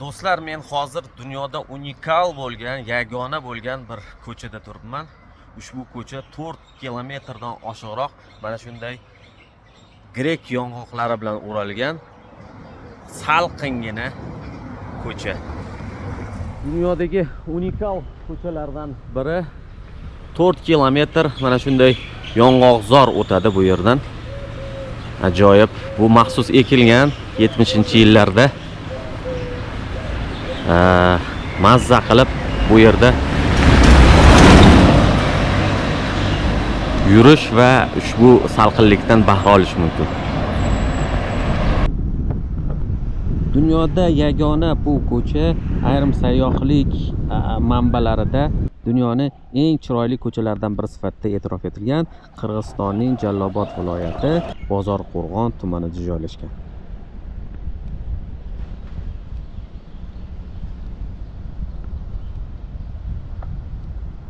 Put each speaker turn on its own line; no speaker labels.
Do'stlar, men hozir dunyoda unikal bo'lgan, yagona bo'lgan bir ko'chada turibman. Ushbu ko'cha 4 kilometrdan oshiqroq mana shunday grek yong'oqlari bilan o'ralgan salqingina ko'cha. Dunyodagi unikal ko'chalardan biri. 4 kilometr mana shunday yong'oqzor o'tadi bu yerdan. Ajoyib. Bu maxsus ekilgan 70-yillarda. Mazza qilib bu yerda yurish va ushbu salqinlikdan bahra olish mumkin. Dunyoda yagona bu ko'cha ayrim sayyohlik manbalarida dunyoning eng chiroyli ko'chalaridan biri sifatida e'tirof etilgan. Qirg'izistonning Jallobod viloyati Bozorqo'rg'on tumanida joylashgan.